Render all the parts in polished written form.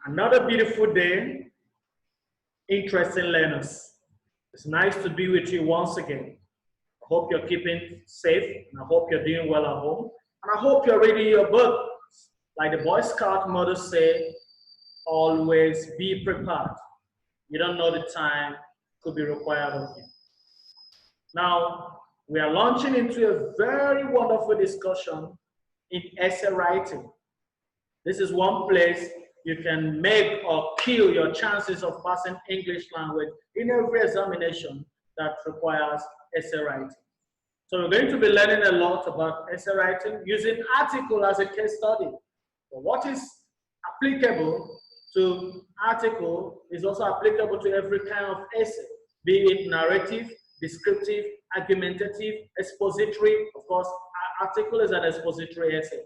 Another beautiful day, interesting learners. It's nice to be with you once again. I hope you're keeping safe, and I hope you're doing well at home, and I hope you're reading your book. Like the Boy Scout motto say, always be prepared. You don't know the time could be required of you. Now, we are launching into a very wonderful discussion in essay writing. This is one place you can make or kill your chances of passing English language in every examination that requires essay writing. So we're going to be learning a lot about essay writing using article as a case study. But what is applicable to article is also applicable to every kind of essay, be it narrative, descriptive, argumentative, expository. Of course, article is an expository essay,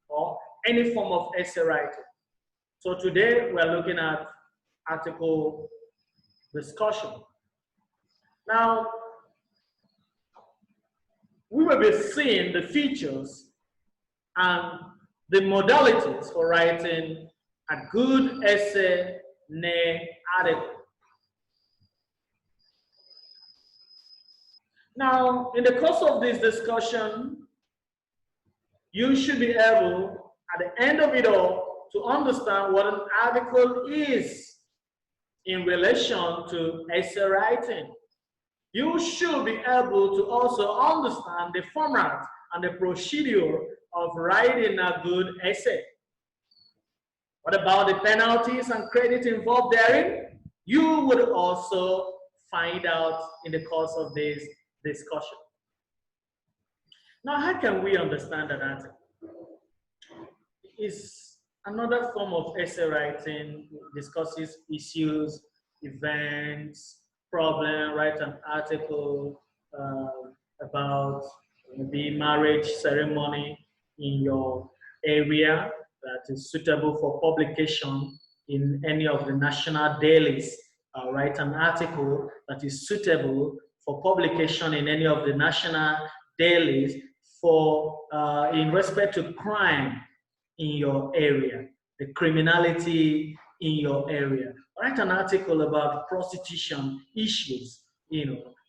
or any form of essay writing. So today we're looking at article discussion. Now, we will be seeing the features and the modalities for writing a good essay, nay, article. Now, in the course of this discussion, you should be able, at the end of it all, to understand what an article is in relation to essay writing. You should be able to also understand the format and the procedure of writing a good essay. What about the penalties and credit involved therein? You would also find out in the course of this discussion. Now, how can we understand an article? It's another form of essay writing. It discusses issues, events, problem, write an article about the marriage ceremony in your area that is suitable for publication in any of the national dailies. Write an article that is suitable for publication in any of the national dailies for in respect to crime in your area, the criminality in your area. Write an article about prostitution issues,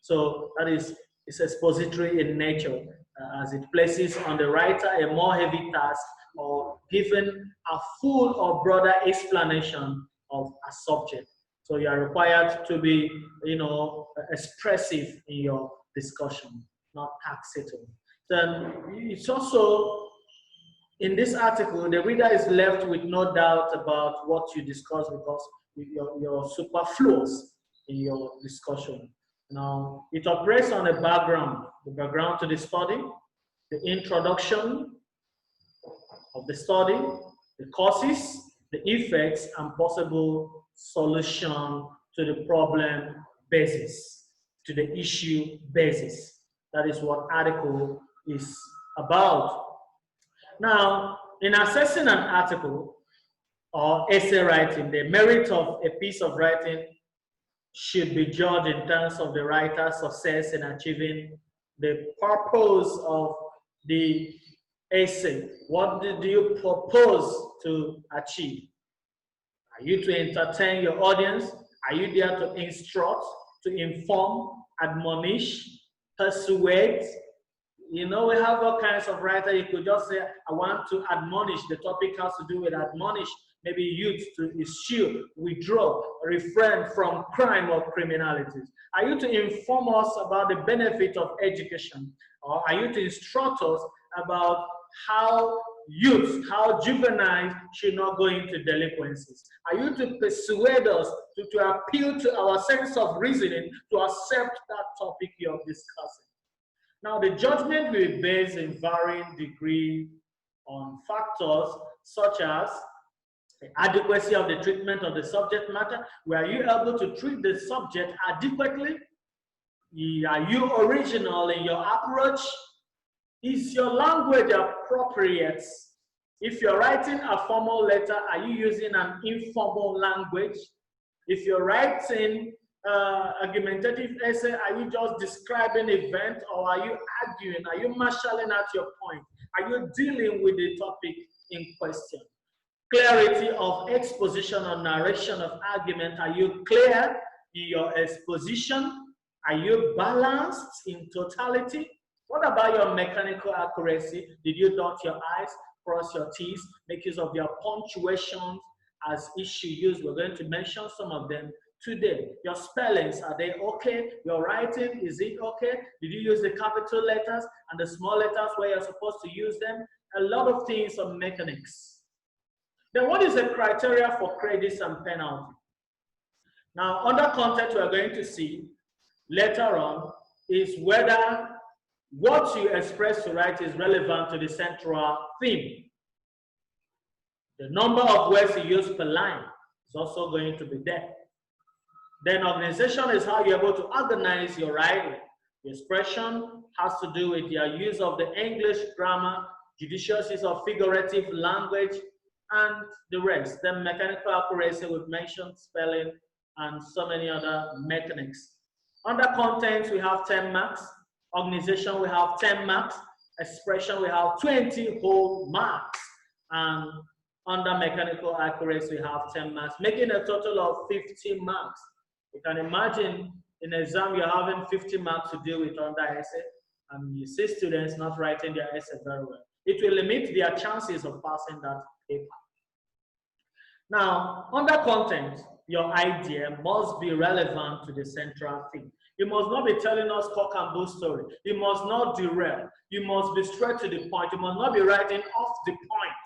So that is, it's expository in nature, as it places on the writer a more heavy task or given a full or broader explanation of a subject. So you are required to be, expressive in your discussion, not taxative. Then it's also, in this article, the reader is left with no doubt about what you discuss because you're superfluous in your discussion. Now, it operates on a background, the background to the study, the introduction of the study, the causes, the effects, and possible solution to the problem basis, to the issue basis. That is what article is about. Now, in assessing an article or essay writing, the merit of a piece of writing should be judged in terms of the writer's success in achieving the purpose of the essay. What do you propose to achieve? Are you to entertain your audience? Are you there to instruct, to inform, admonish, persuade? We have all kinds of writers. You could just say, I want to admonish. The topic has to do with admonish. Maybe youth to eschew, withdraw, refrain from crime or criminalities. Are you to inform us about the benefit of education? Or are you to instruct us about how youth, how juveniles should not go into delinquencies? Are you to persuade us, to appeal to our sense of reasoning to accept that topic you're discussing? Now, the judgment will be based in varying degree on factors such as the adequacy of the treatment of the subject matter. Were you able to treat the subject adequately? Are you original in your approach? Is your language appropriate? If you're writing a formal letter, are you using an informal language? If you're writing argumentative essay, are you just describing event, or are you arguing? Are you marshalling out your point? Are you dealing with the topic in question? Clarity of exposition or narration of argument. Are you clear in your exposition? Are you balanced in totality? What about your mechanical accuracy? Did you dot your I's, cross your T's, make use of your punctuations as issue used? We're going to mention some of them today. Your spellings, are they okay? Your writing, is it okay? Did you use the capital letters and the small letters where you're supposed to use them? A lot of things on mechanics. Then what is the criteria for credits and penalty? Now, under content, we're going to see later on is whether what you express to write is relevant to the central theme. The number of words you use per line is also going to be there. Then organization is how you're able to organize your writing. The expression has to do with your use of the English grammar, judicious use of figurative language, and the rest. Then mechanical accuracy, we've mentioned spelling, and so many other mechanics. Under content, we have 10 marks. Organization, we have 10 marks. Expression, we have 20 whole marks. And under mechanical accuracy, we have 10 marks, making a total of 50 marks. You can imagine in an exam, you're having 50 marks to deal with under essay, and you see students not writing their essay very well. It will limit their chances of passing that paper. Now, under content, your idea must be relevant to the central theme. You must not be telling us cock and bull story. You must not derail. You must be straight to the point. You must not be writing off the point.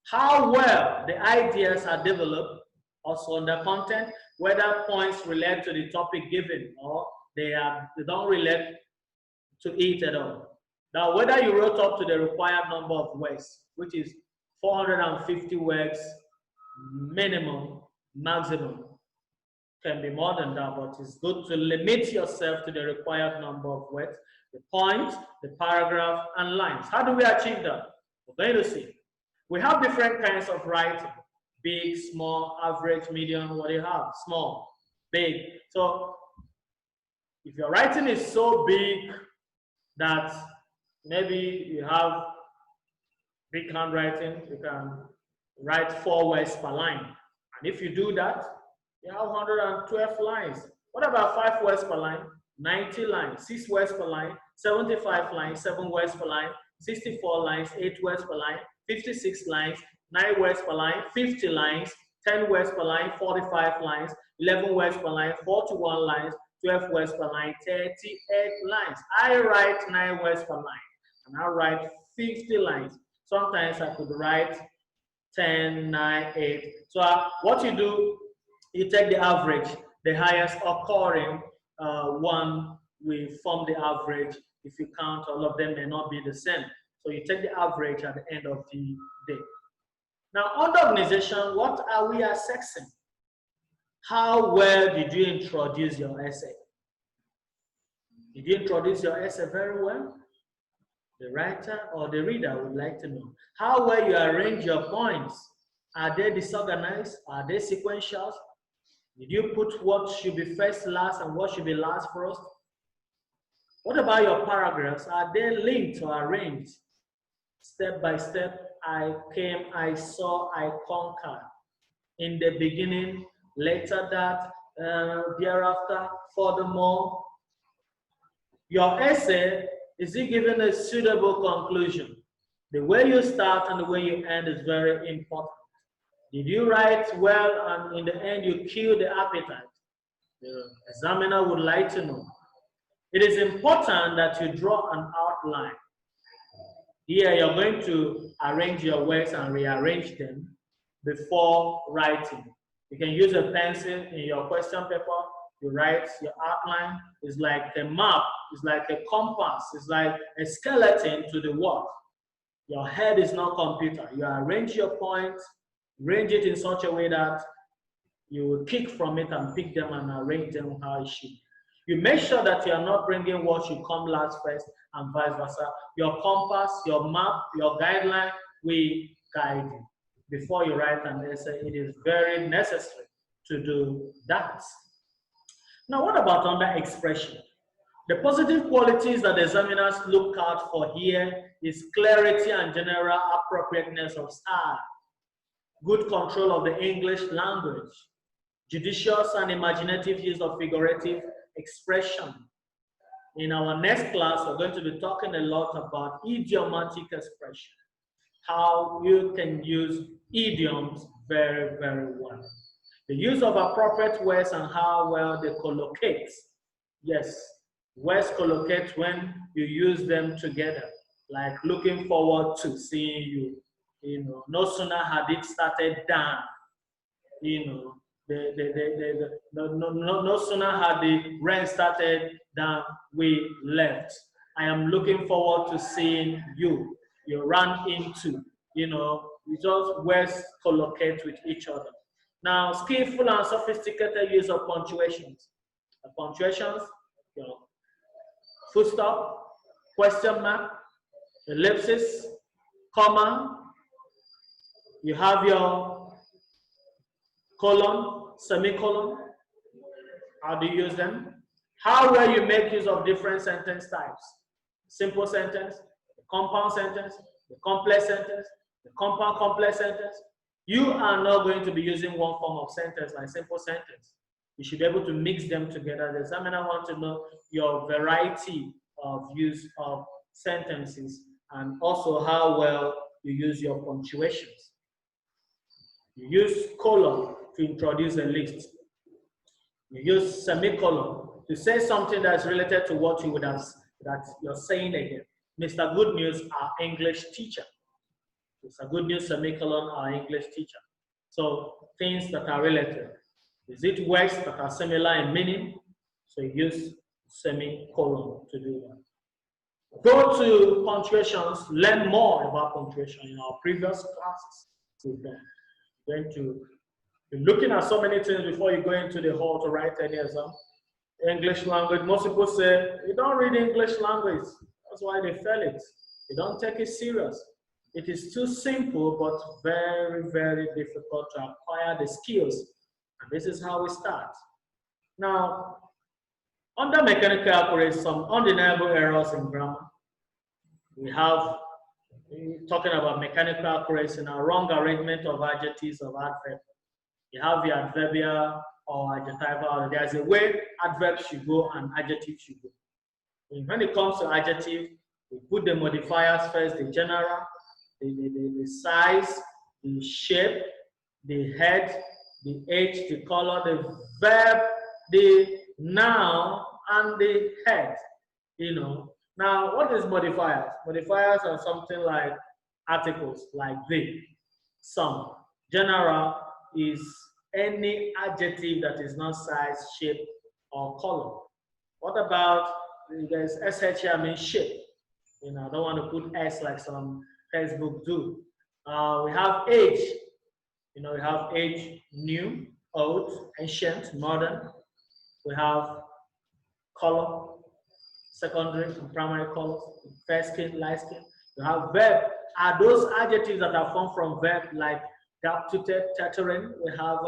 How well the ideas are developed, also under content, whether points relate to the topic given or they don't relate to it at all. Now, whether you wrote up to the required number of words, which is 450 words minimum, maximum, can be more than that, but it's good to limit yourself to the required number of words, the point, the paragraph, and lines. How do we achieve that? We're going to see. We have different kinds of writing: big, small, average, medium. What do you have? Small, big. So if your writing is so big that maybe you have big handwriting, you can write 4 words per line. And if you do that, you have 112 lines. What about 5 words per line? 90 lines. 6 words per line, 75 lines, 7 words per line, 64 lines, 8 words per line, 56 lines, 9 words per line, 50 lines, 10 words per line, 45 lines, 11 words per line, 41 lines, 12 words per line, 38 lines. I write 9 words per line, and I write 50 lines. Sometimes I could write 10, 9, 8. So what you do, you take the average, the highest occurring one will form the average. If you count, all of them may not be the same. So you take the average at the end of the day. Now, under organization, what are we assessing? How well did you introduce your essay? Did you introduce your essay very well? The writer or the reader would like to know. How well you arrange your points. Are they disorganized? Are they sequential? Did you put what should be first last and what should be last first? What about your paragraphs? Are they linked or arranged? Step by step, I came, I saw, I conquered. In the beginning, later that, thereafter, furthermore. Your essay, is it given a suitable conclusion? The way you start and the way you end is very important. Did you write well and in the end you kill the appetite? The examiner would like to know. It is important that you draw an outline. Here you're going to arrange your words and rearrange them before writing. You can use a pencil in your question paper. You write your outline. It's like a map. It's like a compass. It's like a skeleton to the work. Your head is not computer. You arrange your points, arrange it in such a way that you will pick from it and pick them and arrange them how it should. You make sure that you are not bringing what should come last first and vice versa. Your compass, your map, your guideline will guide you. Before you write an essay, it is very necessary to do that. Now, what about under expression? The positive qualities that the examiners look out for here is clarity and general appropriateness of style. good control of the English language, judicious and imaginative use of figurative expression. In our next class, we're going to be talking a lot about idiomatic expression, how you can use idioms very, very well. The use of appropriate words and how well they collocate. Yes, words collocate when you use them together, like looking forward to seeing you. You know, no sooner had it started than, you know, no sooner had the rain started than we left. I am looking forward to seeing you. You ran into, you know, you just words collocate with each other. Now, skillful and sophisticated use of punctuations. The punctuations, you know, full stop, question mark, ellipsis, comma. You have your colon, semicolon. How do you use them? How well you make use of different sentence types. Simple sentence, the compound sentence, the complex sentence, the compound complex sentence. You are not going to be using one form of sentence like simple sentence. You should be able to mix them together. The examiner wants to know your variety of use of sentences and also how well you use your punctuations. You use colon to introduce a list. You use semicolon to say something that's related to what you would have, that you're saying again. Mr. Good News, our English teacher. Mr. Good News, semicolon, our English teacher. So things that are related. Is it words that are similar in meaning? So you use semicolon to do that. Go to punctuations, learn more about punctuation in our previous classes. We've done. You're going to be looking at so many things before you go into the hall to write any exam. English language, most people say, you don't read English language. That's why they fail it. You don't take it serious. It is too simple, but very, very difficult to acquire the skills. And this is how we start. Now, under mechanical accuracy, some undeniable errors in grammar. We have, talking about mechanical accuracy, now wrong arrangement of adjectives of adverb. You have the adverbial or adjectival. There's a way adverbs should go and adjectives should go. When it comes to adjective, we put the modifiers first, the general, the size, the shape, the head, the age, the color, the verb, the noun, and the head. You know. Now, what is modifiers? Modifiers are something like articles, like the, some. General is any adjective that is not size, shape, or color. What about, there's SH here, means shape. You know, I don't want to put S like some textbook do. We have age. You know, we have age, new, old, ancient, modern. We have color, secondary and primary colors, fair skin, light skin. We have verb. Are those adjectives that are formed from verb like dark-tooted, tettering? We have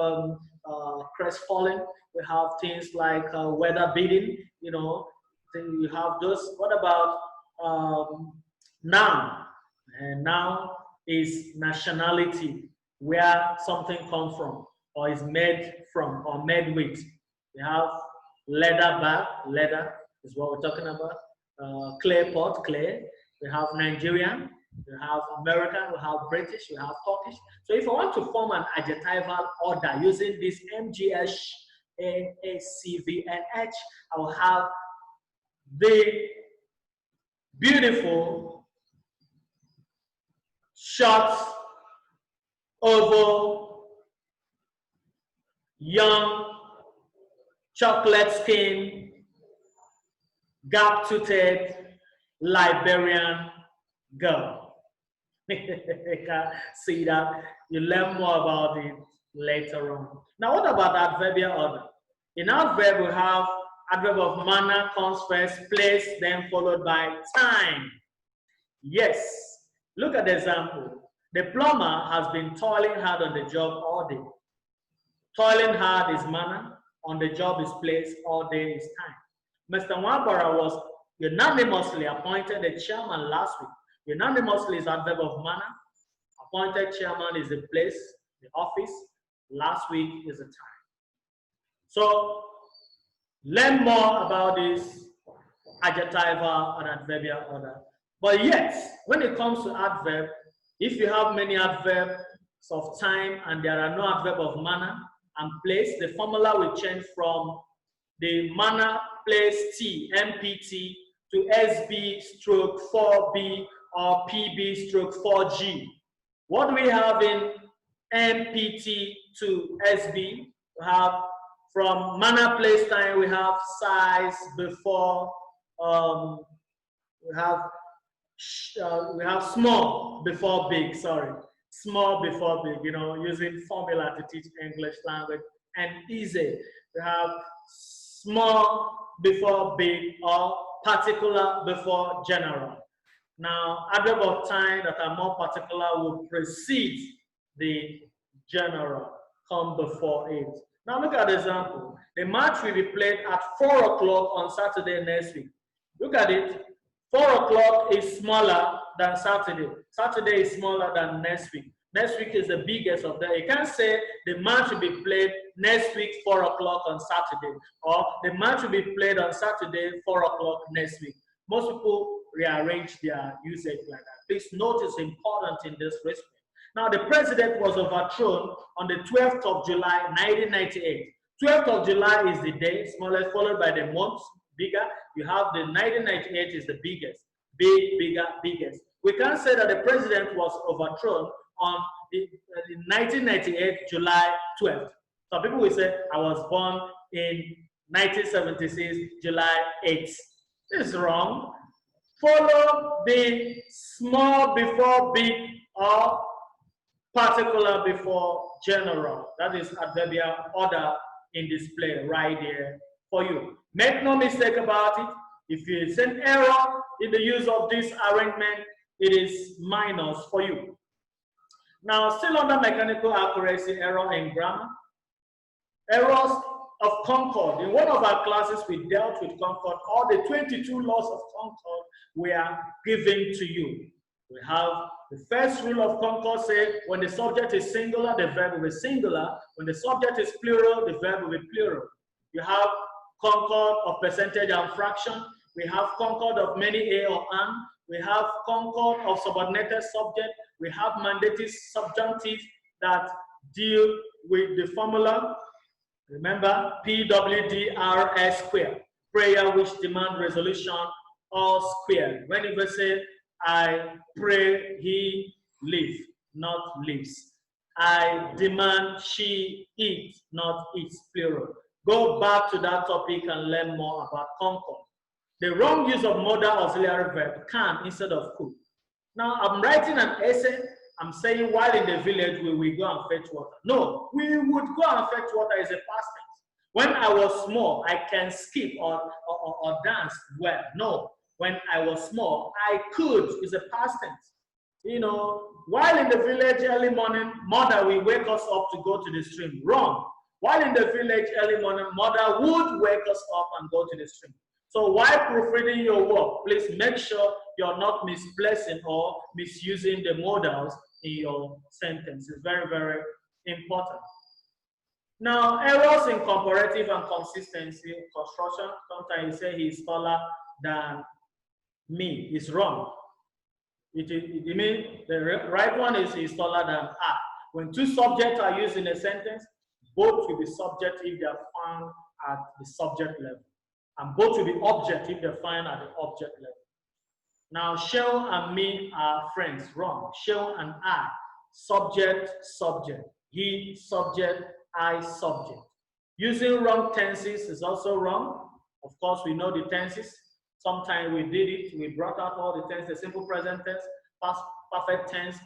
crestfallen. We have things like weather-beaten. You know, then you have those. What about noun? And noun is nationality, where something comes from, or is made from, or made with. We have leather bag, leather is what we're talking about. Clay pot, clay. We have Nigerian, we have American, we have British, we have Turkish. So if I want to form an adjectival order using this MGS, A, C, V, and H, I will have the beautiful, short, oval, young, chocolate skin, gap-toothed, Liberian girl. See that? You learn more about it later on. Now, what about adverbial order? In adverb, we have adverb of manner comes first, place, then followed by time. Yes. Look at the example. The plumber has been toiling hard on the job all day. Toiling hard is manner, on the job is place, all day is time. Mr. Wabara was unanimously appointed the chairman last week. Unanimously is adverb of manner. Appointed chairman is the place. the office. Last week is the time. So learn more about this adjectival and adverbial order. But yet, when it comes to adverb, if you have many adverbs of time and there are no adverb of manner and place, the formula will change from the manner, place, T, MPT, to SB stroke 4B or PB stroke 4G. What do we have in MPT to SB? We have from manner, place, time, we have size before, we have small before big, sorry. Small before big, you know, using formula to teach English language. And easy. We have small before big or particular before general. Now, adverb of time that are more particular will precede the general, come before it. Now look at the example. The match will be played at 4 o'clock on Saturday next week. Look at it. 4 o'clock is smaller than Saturday. Saturday is smaller than next week. Next week is the biggest of them. You can't say the match will be played next week 4 o'clock on Saturday, or the match will be played on Saturday 4 o'clock next week. Most people rearrange their usage like that. Please note it's important in this respect. Now, the president was overthrown on the 12th of July, 1998. 12th of July is the day, smallest, followed by the months, bigger. You have the 1998 is the biggest, big, bigger, biggest. We can't say that the president was overthrown on the 1998, July 12th. Some people will say, I was born in 1976, July 8th. This is wrong. Follow the small before big or particular before general. That is adverbial order in display right there for you. Make no mistake about it. If it's an error in the use of this arrangement, it is minus for you. Now, still under mechanical accuracy, error in grammar. Errors of Concord. In one of our classes, we dealt with Concord. All the 22 laws of Concord were given to you. We have the first rule of Concord says when the subject is singular, the verb will be singular. When the subject is plural, the verb will be plural. You have Concord of percentage and fraction. We have Concord of many a or an. We have Concord of subordinated subject. We have mandative subjunctive that deal with the formula. Remember, PWDRS square, prayer which demand resolution, all squared. When you say, I pray he live, not lives. I demand she eat, not eats, plural. Go back to that topic and learn more about Concord. The wrong use of modal auxiliary verb, can instead of could. Now, I'm writing an essay. I'm saying while in the village, we will go and fetch water. No, we would go and fetch water is a past tense. When I was small, I can skip or dance well. No, when I was small, I could is a past tense. You know, while in the village early morning, mother will wake us up to go to the stream. Wrong. While in the village early morning, mother would wake us up and go to the stream. So while proofreading your work, please make sure you're not misplacing or misusing the modals in your sentence. It's very, very important. Now, errors in comparative and consistency construction. Sometimes you say he's taller than me. It's wrong. It means the right one is he's taller than I. When two subjects are used in a sentence, both will be subject if they are found at the subject level. And both will be object if they're found at the object level. Now, Shell and me are friends. Wrong. Shell and I, subject, subject. He, subject, I, subject. Using wrong tenses is also wrong. Of course, we know the tenses. Sometimes we did it. We brought out all the tenses, simple present tense, past perfect tense,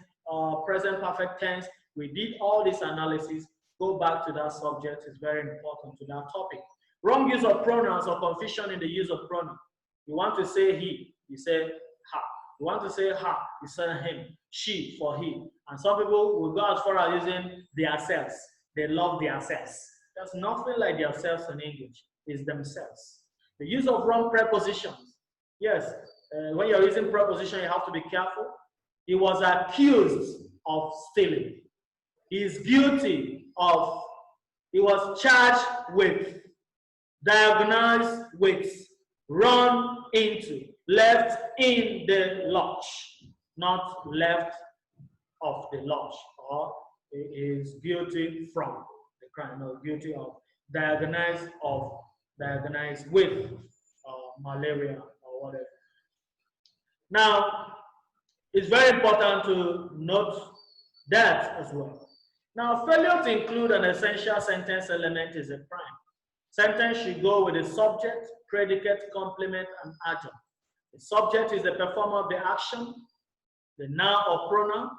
present perfect tense. We did all this analysis. Go back to that subject. It's very important to that topic. Wrong use of pronouns or confusion in the use of pronouns. You want to say he, you say her. You want to say her, you say him. She for he. And some people will go as far as using themselves. They love themselves. There's nothing like themselves in English. It's themselves. The use of wrong prepositions. Yes, when you're using preposition, you have to be careful. He was accused of stealing. He is guilty of, he was charged with, diagnosed with, run into, left in the lodge, not left of the lodge, or he is guilty from the crime, or guilty of, diagnosed with malaria or whatever. Now, it's very important to note that as well. Now, failure to include an essential sentence element is a crime. Sentence should go with the subject, predicate, complement, and adjunct. The subject is the performer of the action, the noun or pronoun.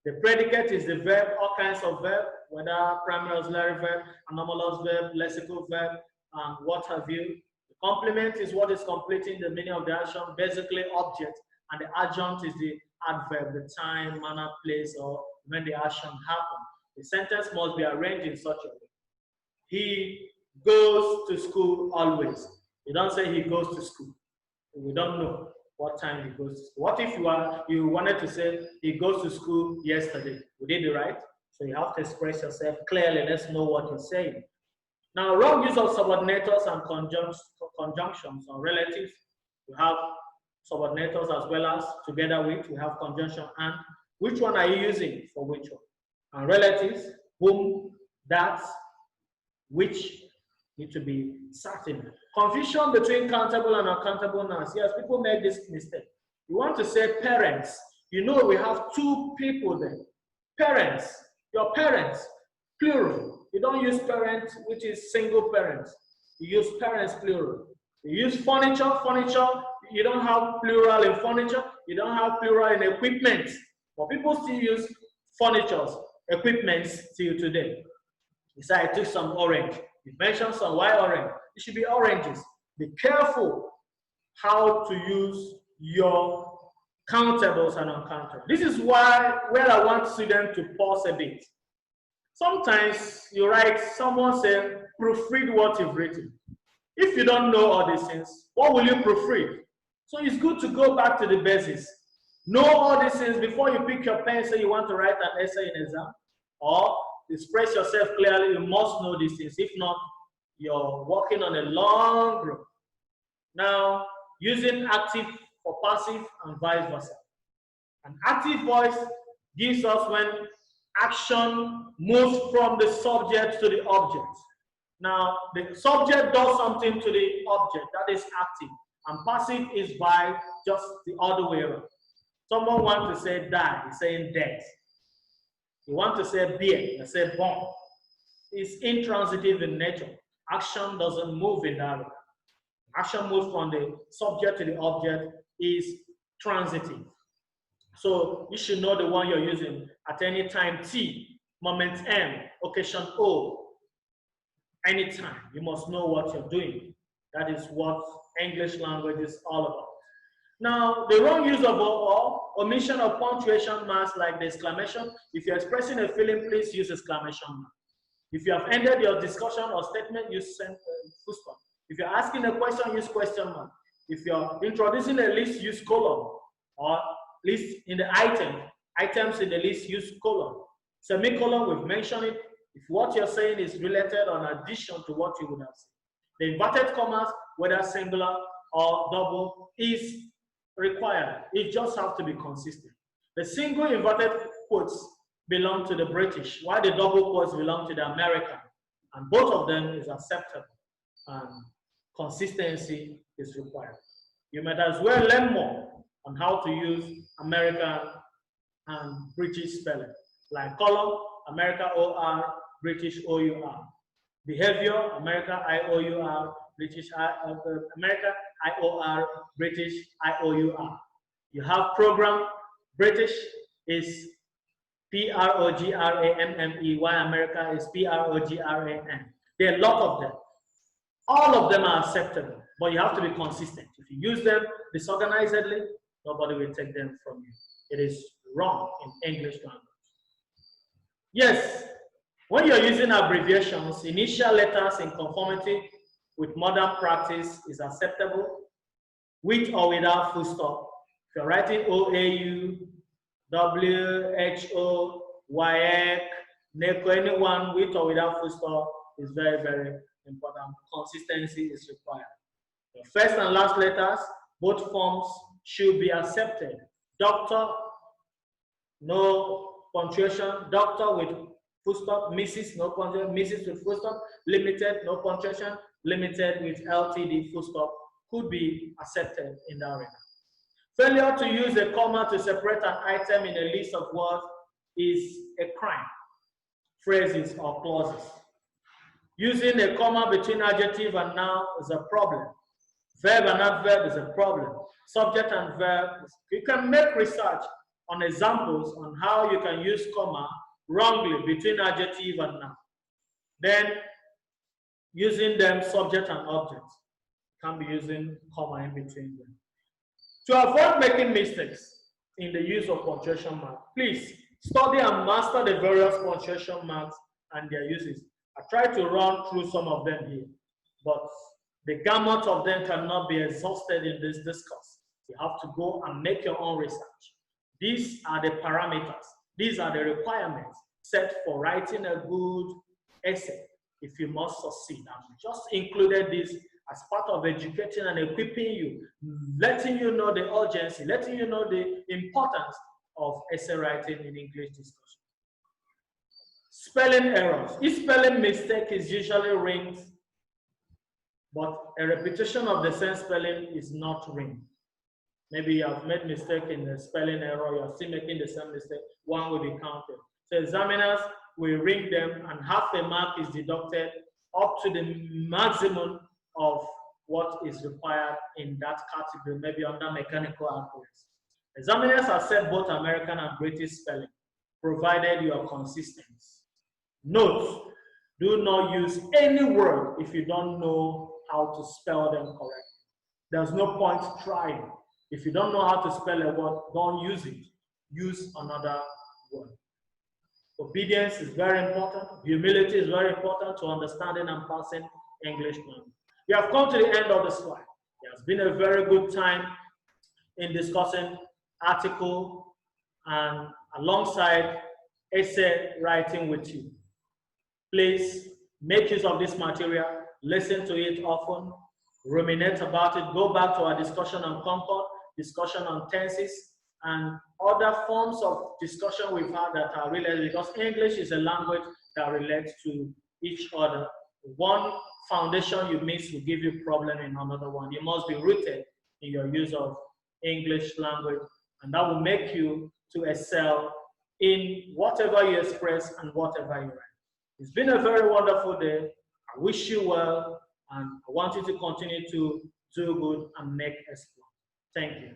The predicate is the verb, all kinds of verb, whether primary auxiliary verb, anomalous verb, lexical verb, and what have you. The complement is what is completing the meaning of the action, basically object, and the adjunct is the adverb, the time, manner, place, or when the action happened. The sentence must be arranged in such a way. He goes to school always. You don't say he goes to school. We don't know what time he goes to school. What if you wanted to say he goes to school yesterday? We did it right. So you have to express yourself clearly. Let's know what you're saying. Now, wrong use of subordinators and conjunctions or relatives. You have subordinators as well as together with. We have conjunction and. Which one are you using for which one? And relatives, whom, that, which need to be certain. Confusion between countable and uncountable nouns. Yes, people make this mistake. You want to say parents. You know we have two people there. Parents, your parents, plural. You don't use parents, which is single parents. You use parents, plural. You use furniture, furniture. You don't have plural in furniture. You don't have plural in equipment. But people still use furniture, equipments till today. You say, I took some orange. You mentioned some, why orange? It should be oranges. Be careful how to use your countables and uncountables. This is where I want students to pause a bit. Sometimes you write, someone say, proofread what you've written. If you don't know all these things, what will you proofread? So it's good to go back to the basics. Know all these things before you pick your pen, say you want to write an essay in exam, or express yourself clearly. You must know these things. If not, you're walking on a long road. Now, using active for passive and vice versa. An active voice gives us when action moves from the subject to the object. Now, the subject does something to the object, that is active, and passive is by just the other way around. Someone wants to say die, he's saying dead. You want to say beer, you say born. It's intransitive in nature. Action doesn't move in that way. Action moves from the subject to the object is transitive. So you should know the one you're using at any time T, moment M, occasion O, anytime. You must know what you're doing. That is what English language is all about. Now, the wrong use of or, omission of punctuation marks like the exclamation. If you're expressing a feeling, please use exclamation mark. If you have ended your discussion or statement, use full stop. If you're asking a question, use question mark. If you're introducing a list, use colon. Or list in the items in the list, use colon. Semicolon, we've mentioned it. If what you're saying is related or in addition to what you would have said. The inverted commas, whether singular or double, is required. It just has to be consistent. The single inverted quotes belong to the British, while the double quotes belong to the American. And both of them is acceptable. And consistency is required. You might as well learn more on how to use American and British spelling. Like column, America O-R, British O-U-R. Behavior, America I-O-U-R, British America I-O-R, British I-O-U-R. You have program, British is P-R-O-G-R-A-M-M-E, while America is P-R-O-G-R-A-N. There are a lot of them. All of them are acceptable, but you have to be consistent. If you use them disorganizedly, nobody will take them from you. It is wrong in English language. Yes, when you're using abbreviations, initial letters in conformity with modern practice is acceptable, with or without full stop. If you're writing OAU, WHO, YX, Anyone with or without full stop is very, very important. Consistency is required. The first and last letters, both forms should be accepted. Doctor, no punctuation. Doctor with full stop. Mrs. no punctuation. Mrs. with full stop. Limited, no punctuation. Limited with LTD full stop could be accepted in that arena. Failure to use a comma to separate an item in a list of words is a crime. Phrases or clauses. Using a comma between adjective and noun is a problem. Verb and adverb is a problem. Subject and verb. You can make research on examples on how you can use comma wrongly between adjective and noun. Then using them subject and object. Can be using comma in between them. To avoid making mistakes in the use of punctuation marks, please study and master the various punctuation marks and their uses. I tried to run through some of them here, but the gamut of them cannot be exhausted in this discourse. You have to go and make your own research. These are the parameters. These are the requirements set for writing a good essay if you must succeed. I've just included this as part of educating and equipping you, letting you know the urgency, letting you know the importance of essay writing in English discussion. Spelling errors. Each spelling mistake is usually ringed, but a repetition of the same spelling is not ringed. Maybe you have made mistake in the spelling error, you are still making the same mistake, one will be counted. So examiners will ring them and half a mark is deducted up to the maximum of what is required in that category, maybe under mechanical accuracy. Examiners accept both American and British spelling, provided you are consistent. Note, do not use any word if you don't know how to spell them correctly. There's no point trying. If you don't know how to spell a word, don't use it. Use another word. Obedience is very important. Humility is very important to understanding and passing English language. We have come to the end of the slide. It has been a very good time in discussing article and alongside essay writing with you. Please make use of this material, listen to it often, ruminate about it, go back to our discussion on concord, discussion on tenses, and other forms of discussion we've had that are related, because English is a language that relates to each other. One foundation you miss will give you problem in another one. You must be rooted in your use of English language, and that will make you to excel in whatever you express and whatever you write. It's been a very wonderful day. I wish you well, and I want you to continue to do good and make exploit. Thank you.